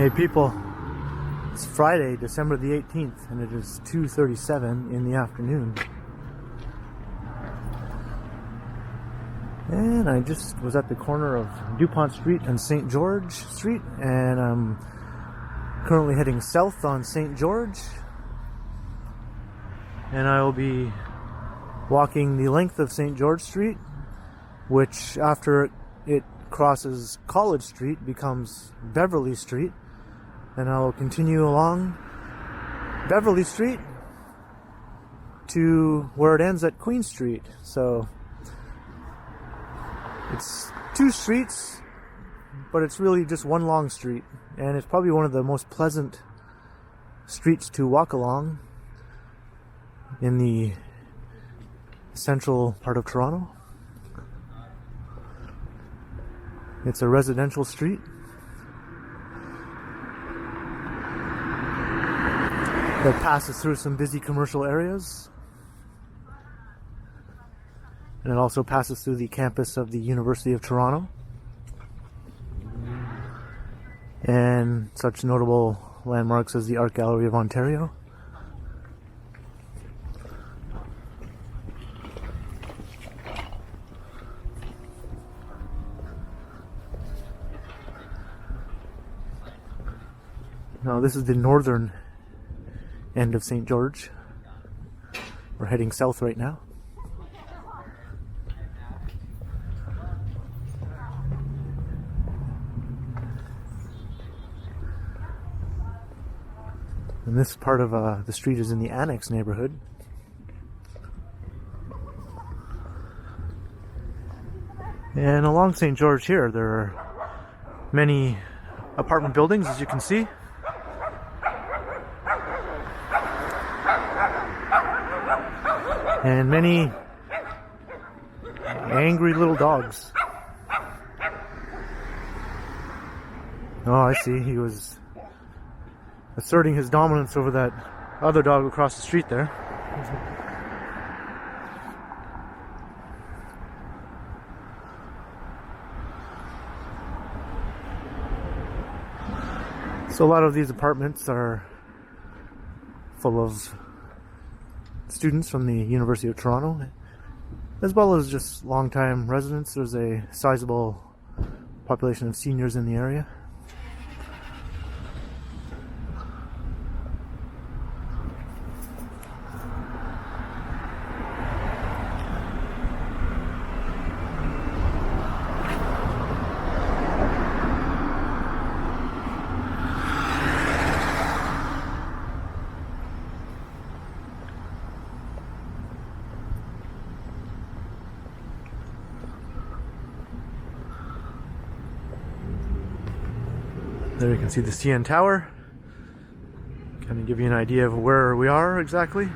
Hey people, it's Friday, December the 18th, and it is 2:37 in the afternoon. And I just was at the corner of Dupont Street and St George Street, and I'm currently heading south on St George. And I will be walking the length of St George Street, which after it crosses College Street becomes Beverley Street. And I will continue along Beverley Street to where it ends at Queen Street. So it's two streets, but it's really just one long street. And it's probably one of the most pleasant streets to walk along in the central part of Toronto. It's a residential street. That passes through some busy commercial areas. And it also passes through the campus of the University of Toronto. And such notable landmarks as the Art Gallery of Ontario. Now this is the northern end of St. George. We're heading south right now. And this part of the street is in the Annex neighborhood. And along St. George here, there are many apartment buildings, as you can see. And many angry little dogs. Oh, I see. He was asserting his dominance over that other dog across the street there. So a lot of these apartments are full of students from the University of Toronto, as well as just long-time residents. There's a sizable population of seniors in the area. There you can see the CN Tower. Kind of give you an idea of where we are exactly.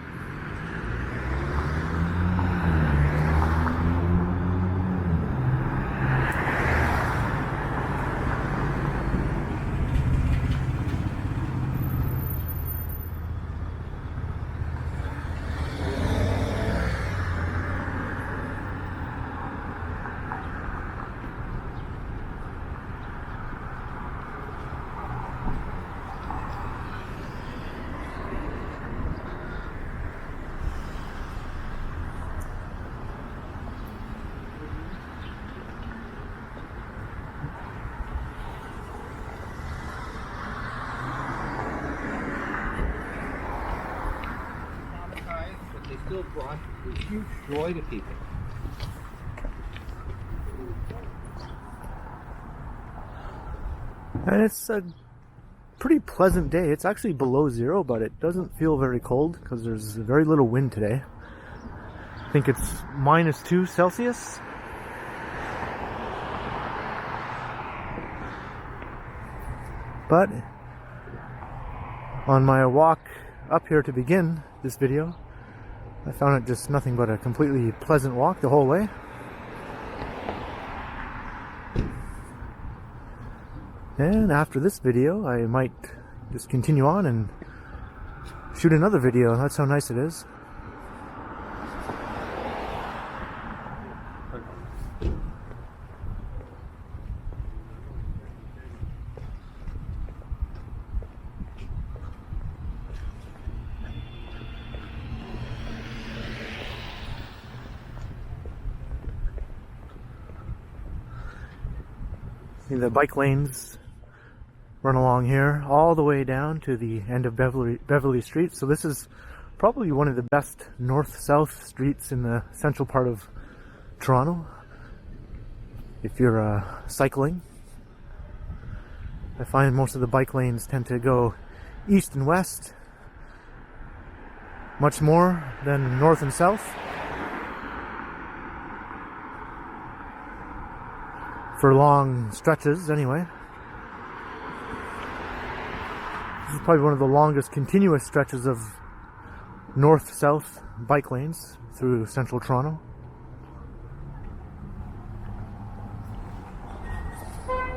Still brought a huge joy to people. And it's a pretty pleasant day. It's actually below zero, but it doesn't feel very cold because there's very little wind today. I think it's -2 Celsius. But on my walk up here to begin this video, I found it just nothing but a completely pleasant walk the whole way. And after this video, I might just continue on and shoot another video. That's how nice it is. The bike lanes run along here all the way down to the end of Beverley Street. So this is probably one of the best north-south streets in the central part of Toronto if you're cycling. I find most of the bike lanes tend to go east and west much more than north and south. For long stretches, anyway. This is probably one of the longest continuous stretches of north-south bike lanes through central Toronto.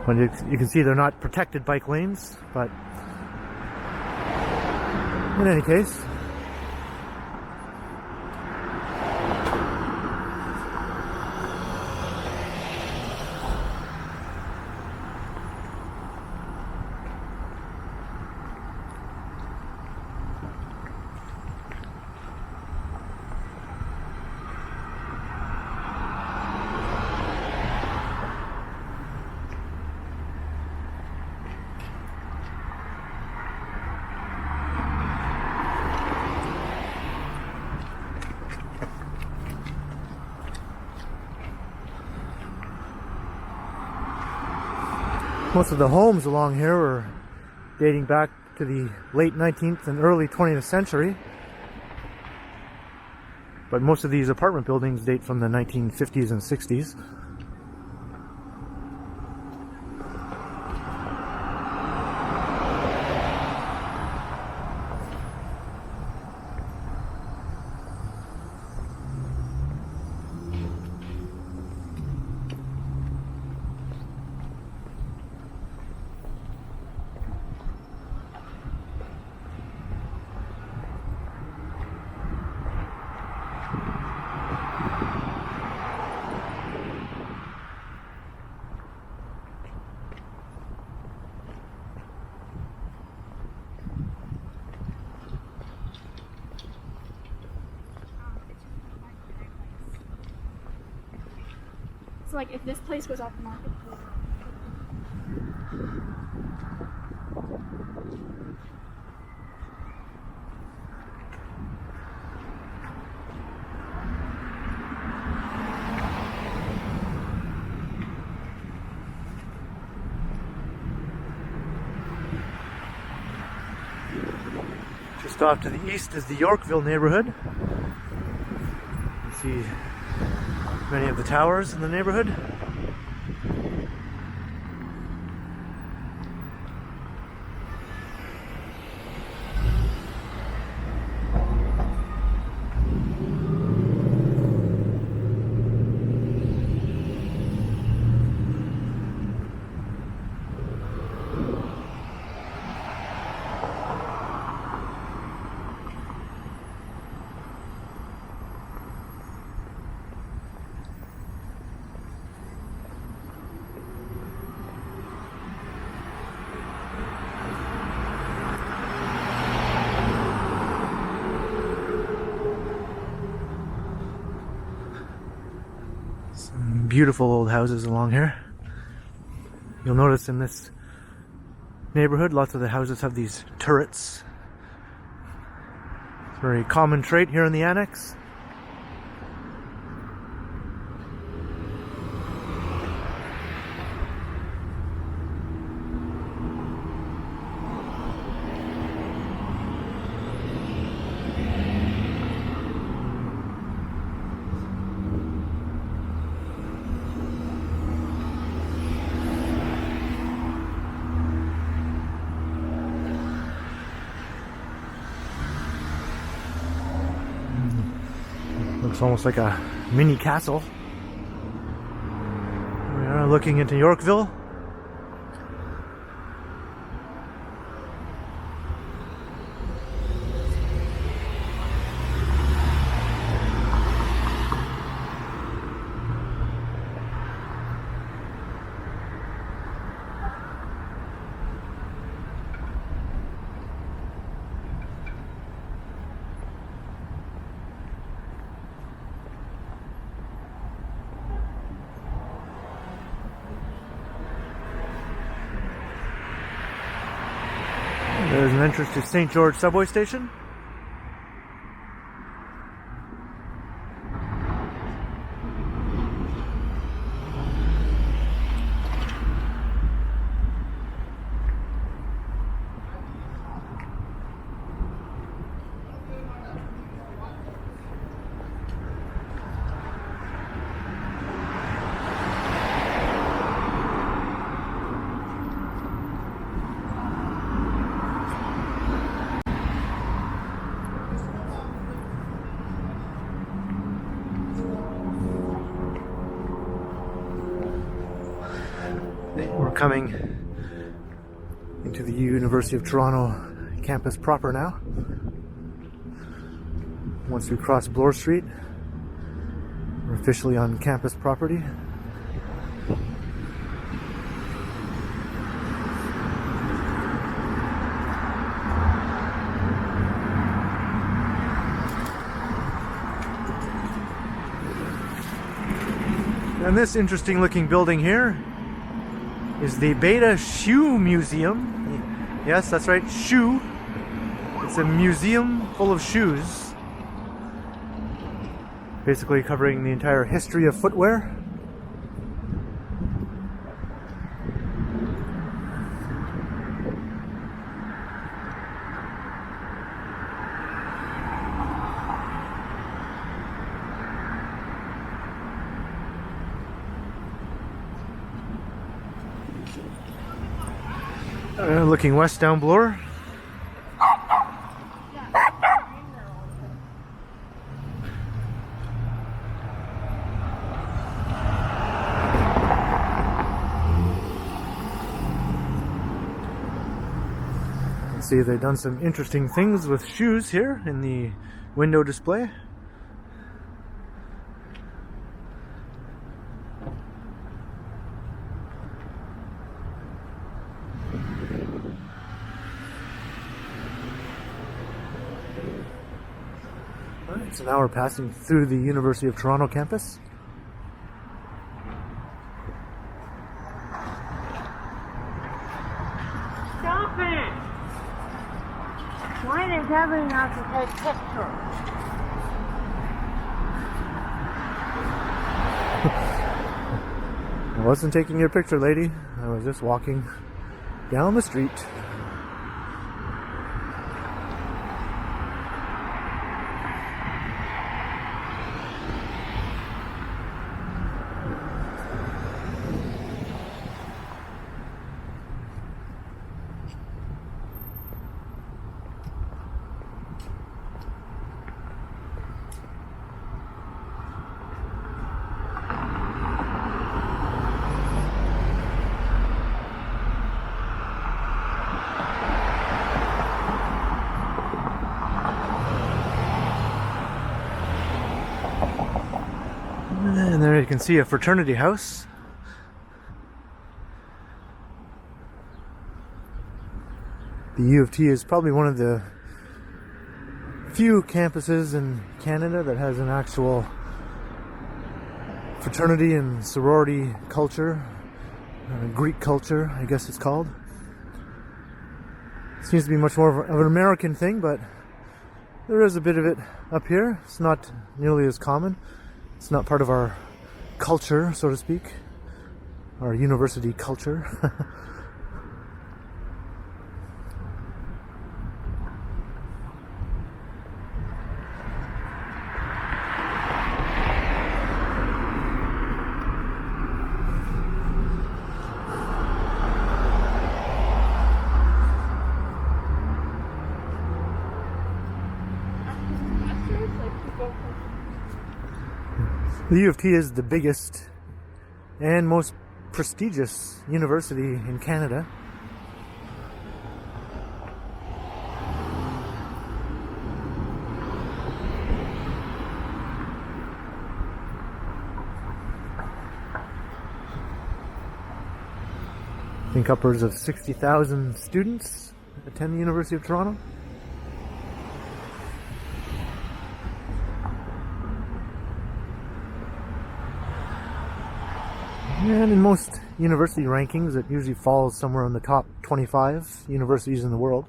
When you can see they're not protected bike lanes, but in any case, most of the homes along here are dating back to the late 19th and early 20th century. But most of these apartment buildings date from the 1950s and 60s. So like if this place was off the market. Just off to the east is the Yorkville neighborhood. You see many of the towers in the neighborhood. Beautiful old houses along here. You'll notice in this neighborhood lots of the houses have these turrets. It's a very common trait here in the annex. Looks almost like a mini castle. We are looking into Yorkville. There's an entrance to St George subway station. We're coming into the University of Toronto campus proper now. Once we cross Bloor Street, we're officially on campus property. And this interesting looking building here is the Beta Shoe Museum. Yes, that's right, shoe. It's a museum full of shoes, basically covering the entire history of footwear. Looking west down Bloor. See, they've done some interesting things with shoes here in the window display. So now we're passing through the University of Toronto campus. Stop it! Why are they telling us to take pictures? I wasn't taking your picture, lady. I was just walking down the street. And there you can see a fraternity house. The U of T is probably one of the few campuses in Canada that has an actual fraternity and sorority culture, Greek culture, I guess it's called. It seems to be much more of an American thing, but there is a bit of it up here. It's not nearly as common. It's not part of our culture, so to speak, our university culture. The U of T is the biggest and most prestigious university in Canada. I think upwards of 60,000 students attend the University of Toronto. And in most university rankings, it usually falls somewhere in the top 25 universities in the world.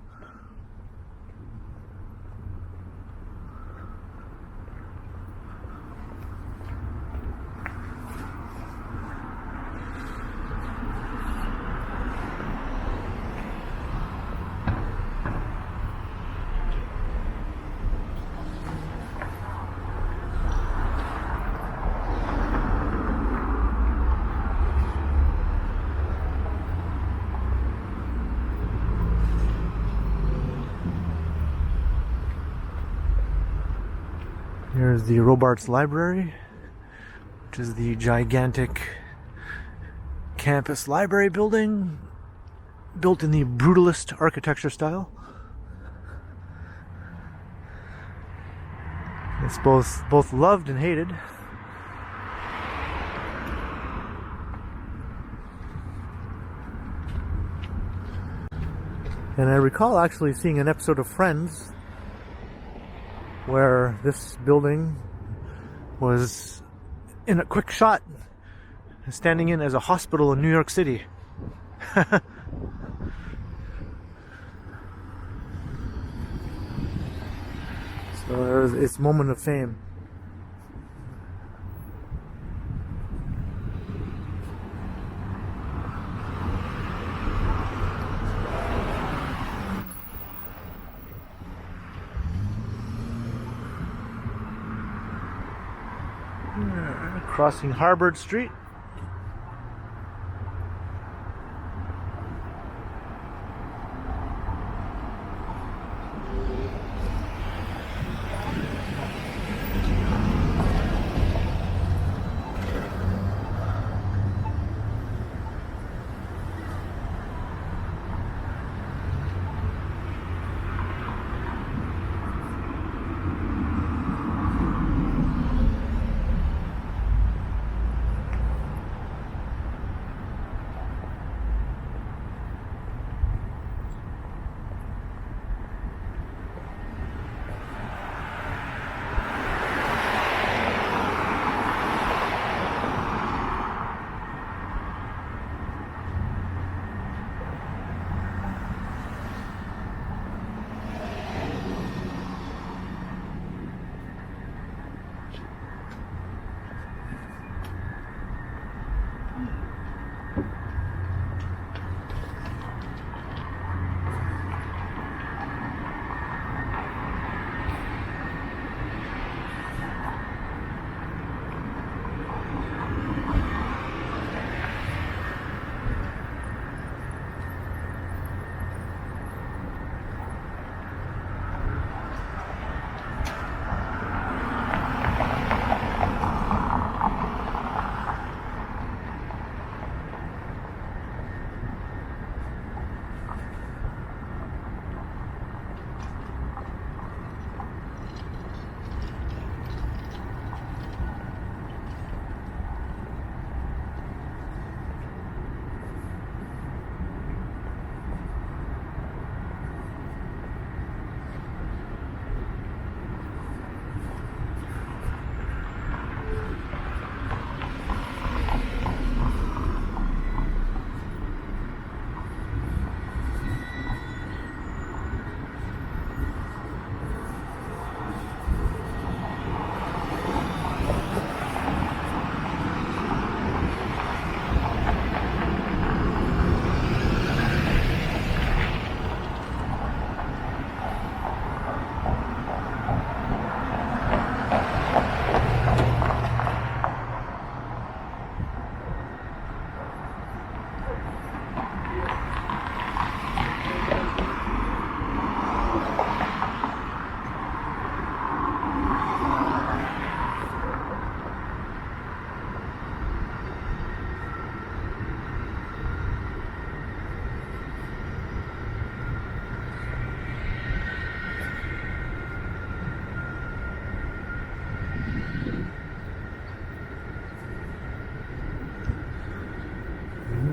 Here's the Robarts Library, which is the gigantic campus library building built in the brutalist architecture style. It's both loved and hated. And I recall actually seeing an episode of Friends where this building was in a quick shot, standing in as a hospital in New York City. So there's its moment of fame. Crossing Harvard Street.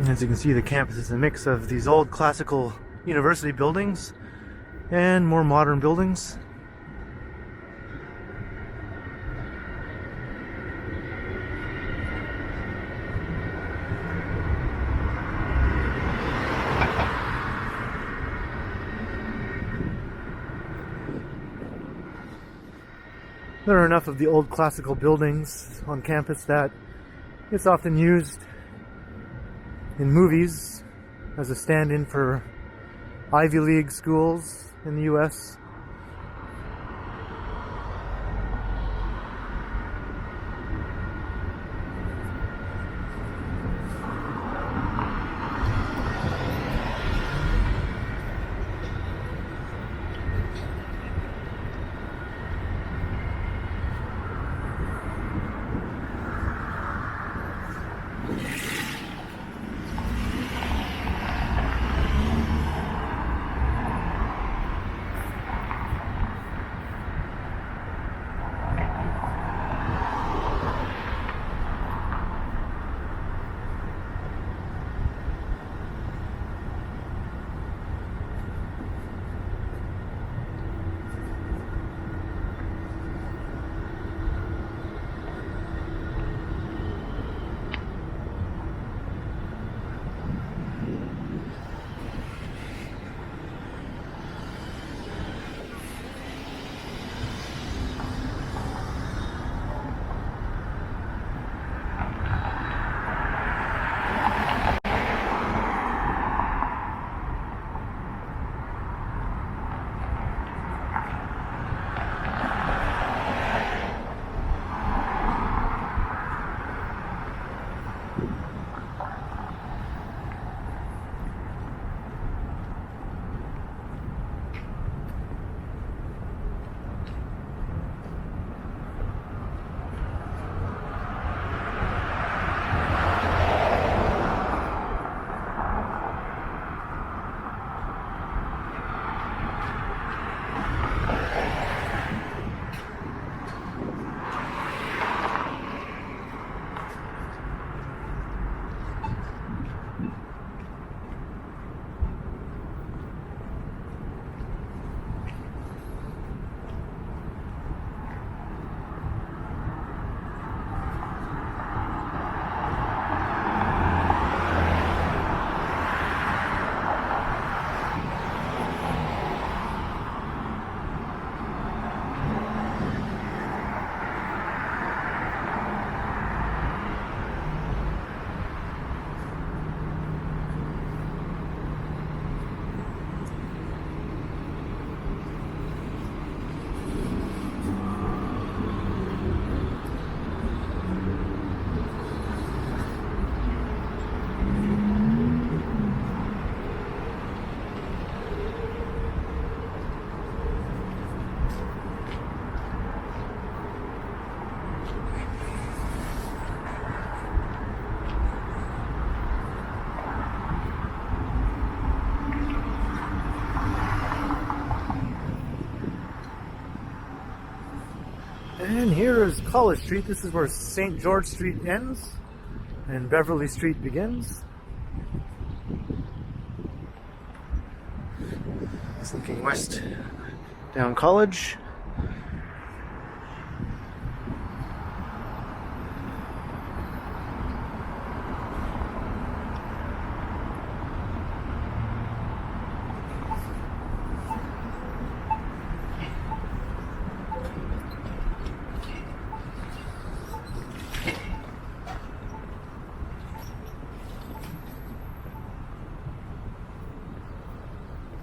As you can see, the campus is a mix of these old classical university buildings and more modern buildings. There are enough of the old classical buildings on campus that it's often used in movies as a stand-in for Ivy League schools in the US. And here is College Street. This is where St George Street ends and Beverley Street begins. It's looking west down College.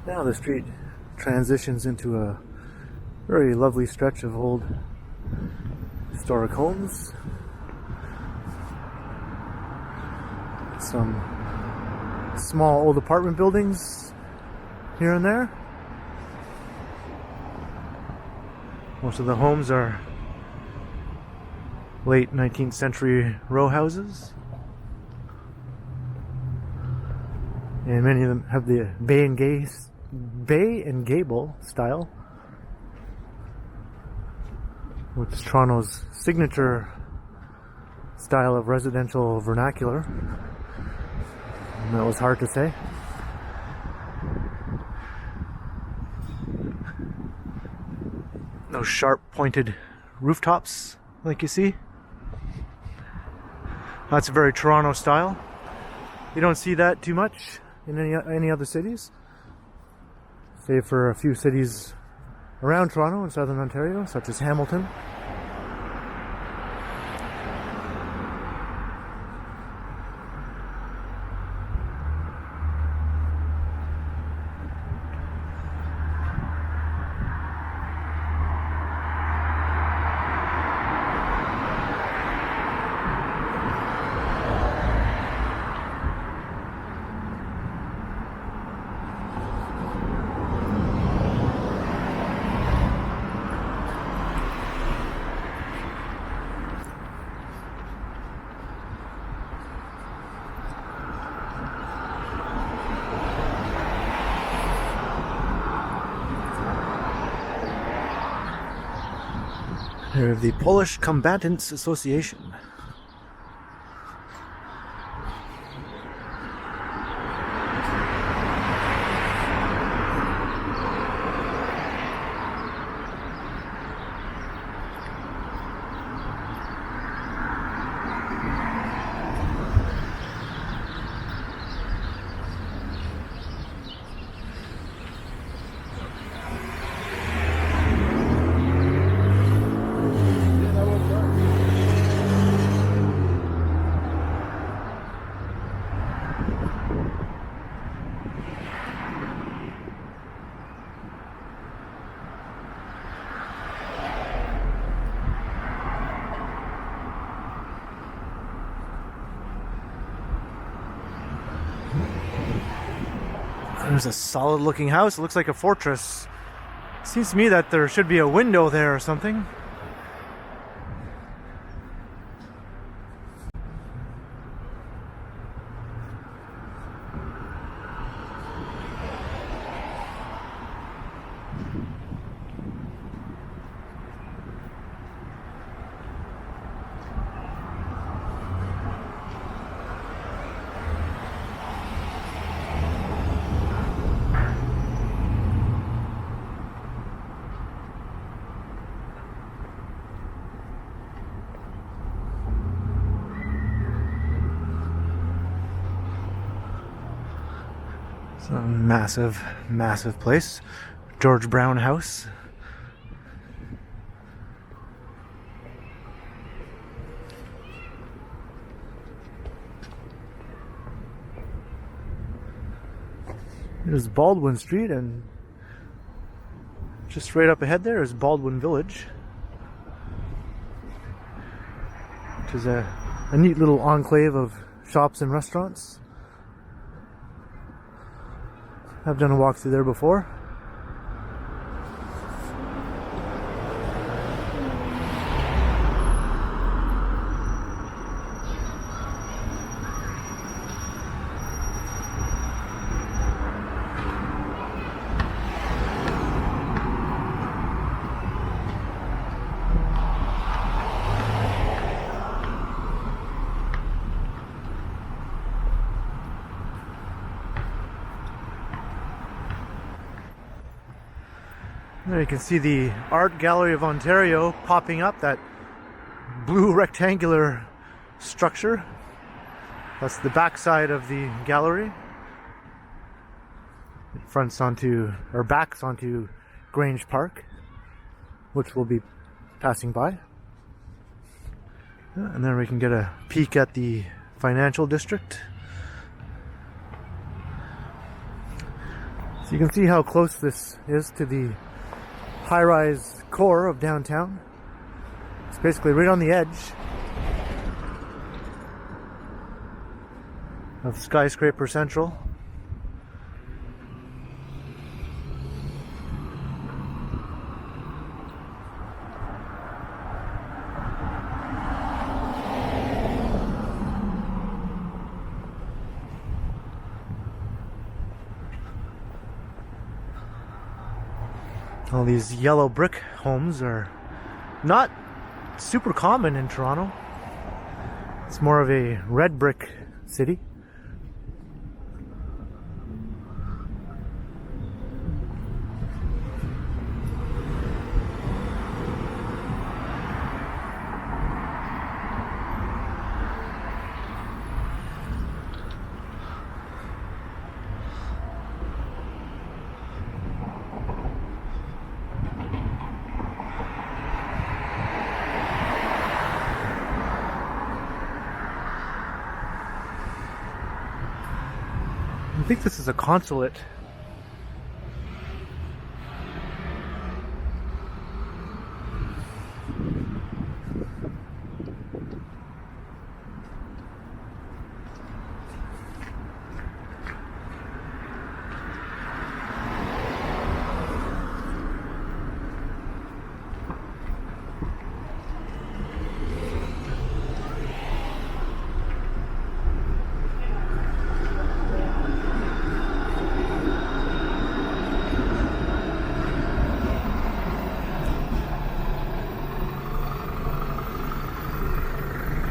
Now the street transitions into a very lovely stretch of old historic homes. Some small old apartment buildings here and there. Most of the homes are late 19th century row houses. And many of them have the bay and gable style, which is Toronto's signature style of residential vernacular. And that was hard to say. Those sharp pointed rooftops like you see. That's a very Toronto style. You don't see that too much in any other cities, save for a few cities around Toronto in southern Ontario, such as Hamilton. Here the Polish Combatants Association. There's a solid looking house. It looks like a fortress. Seems to me that there should be a window there or something. It's a massive, massive place. George Brown House. There's Baldwin Street, and just right up ahead there is Baldwin Village, which is a neat little enclave of shops and restaurants. I've done a walk through there before. There you can see the Art Gallery of Ontario popping up, that blue rectangular structure. That's the back side of the gallery. It fronts onto, or backs onto, Grange Park, which we'll be passing by. And then we can get a peek at the financial district. So you can see how close this is to the high-rise core of downtown. It's basically right on the edge of Skyscraper Central. All these yellow brick homes are not super common in Toronto. It's more of a red brick city. I think this is a consulate.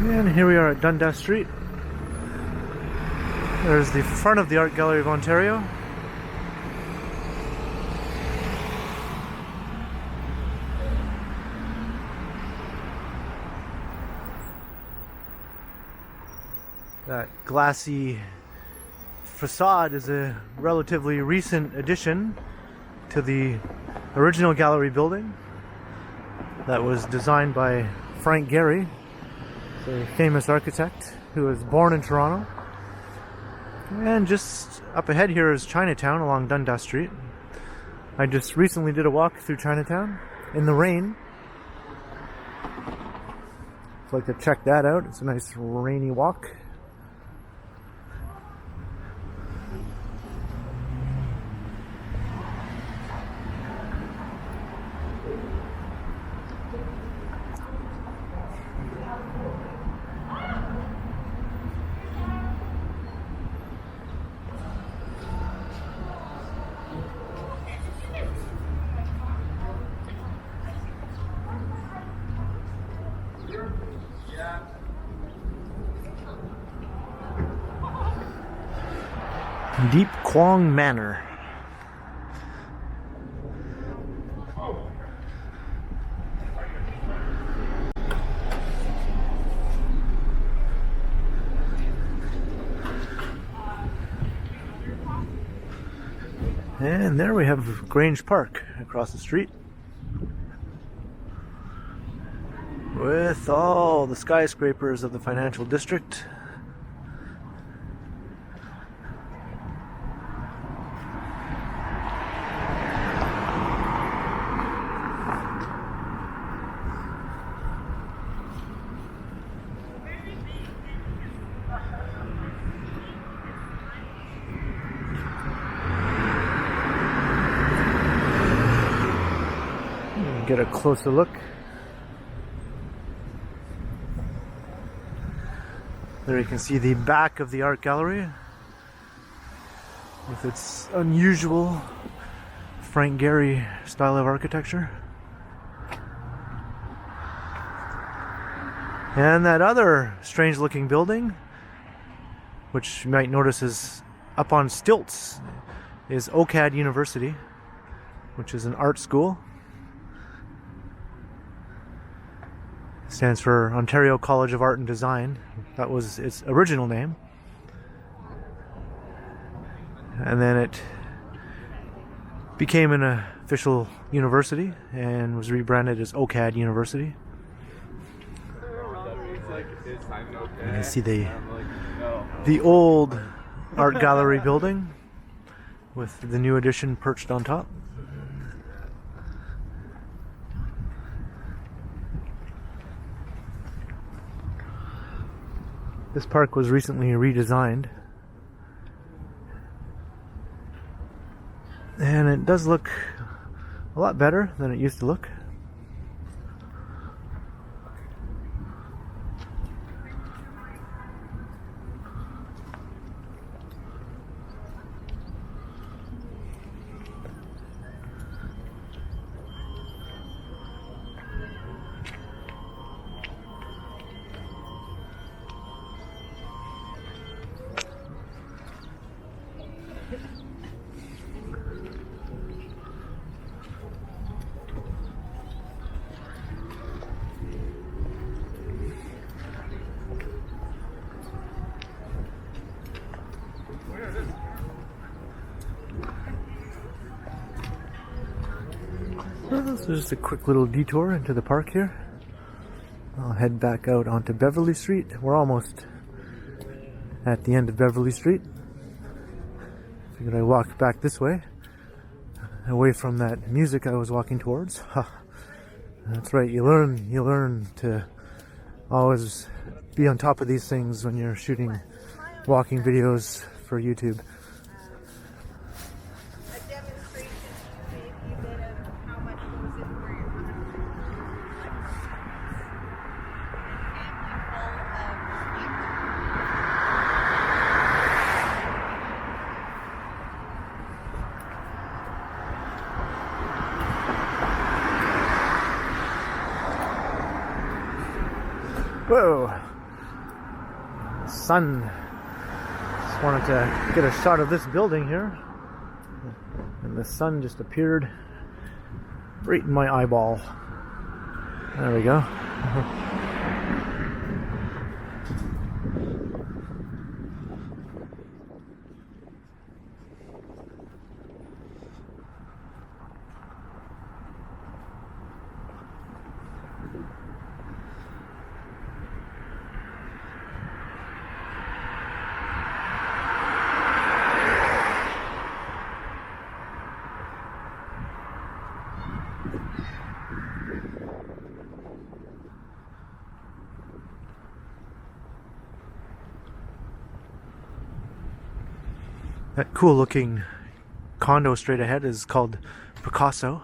And here we are at Dundas Street. There's the front of the Art Gallery of Ontario. That glassy facade is a relatively recent addition to the original gallery building that was designed by Frank Gehry, a famous architect who was born in Toronto. And just up ahead here is Chinatown along Dundas Street. I just recently did a walk through Chinatown in the rain. I'd like to check that out. It's a nice rainy walk. Deep Kwong Manor. And there we have Grange Park across the street, with all the skyscrapers of the financial district. Get a closer look. There you can see the back of the art gallery with its unusual Frank Gehry style of architecture. And that other strange looking building, which you might notice is up on stilts, is OCAD University. which is an art school. Stands for Ontario College of Art and Design. That was its original name. And then it became an official university and was rebranded as OCAD University. And you see the old art gallery building with the new addition perched on top. This park was recently redesigned, and it does look a lot better than it used to look. So just a quick little detour into the park here. I'll head back out onto Beverley Street. We're almost at the end of Beverley Street. Figured I'd walk back this way, away from that music I was walking towards. That's right, you learn to always be on top of these things when you're shooting walking videos for YouTube. Whoa! Sun. Just wanted to get a shot of this building here. And the sun just appeared right in my eyeball. There we go. That cool looking condo straight ahead is called Picasso.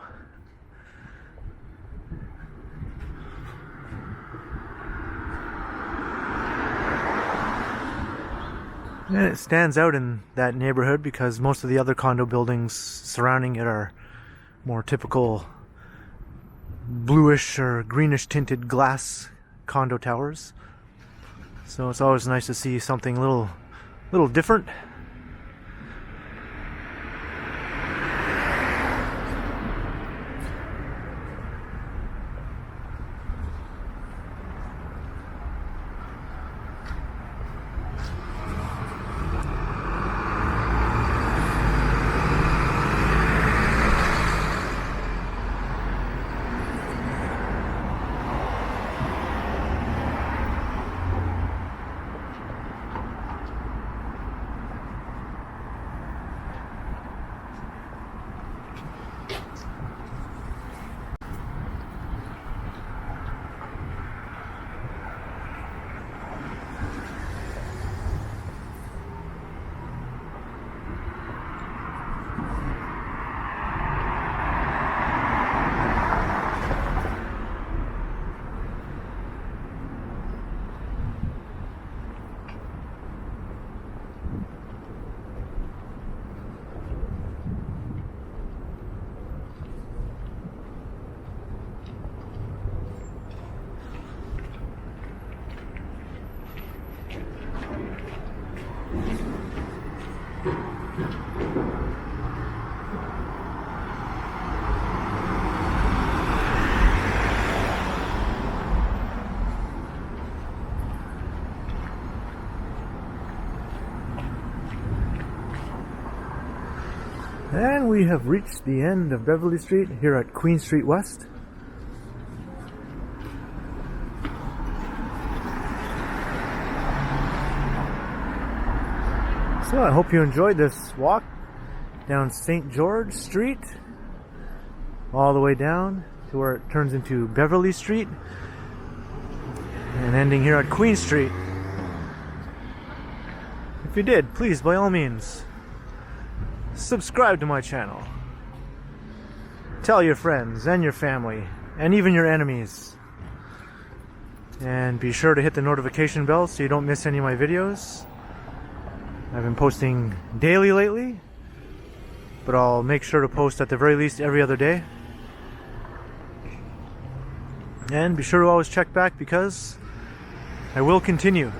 And it stands out in that neighborhood because most of the other condo buildings surrounding it are more typical bluish or greenish tinted glass condo towers. So it's always nice to see something a little different. And we have reached the end of Beverley Street here at Queen Street West. So I hope you enjoyed this walk down St George Street all the way down to where it turns into Beverley Street and ending here at Queen Street. If you did, please, by all means, subscribe to my channel. Tell your friends and your family and even your enemies. And be sure to hit the notification bell so you don't miss any of my videos. I've been posting daily lately, but I'll make sure to post at the very least every other day. And be sure to always check back because I will continue.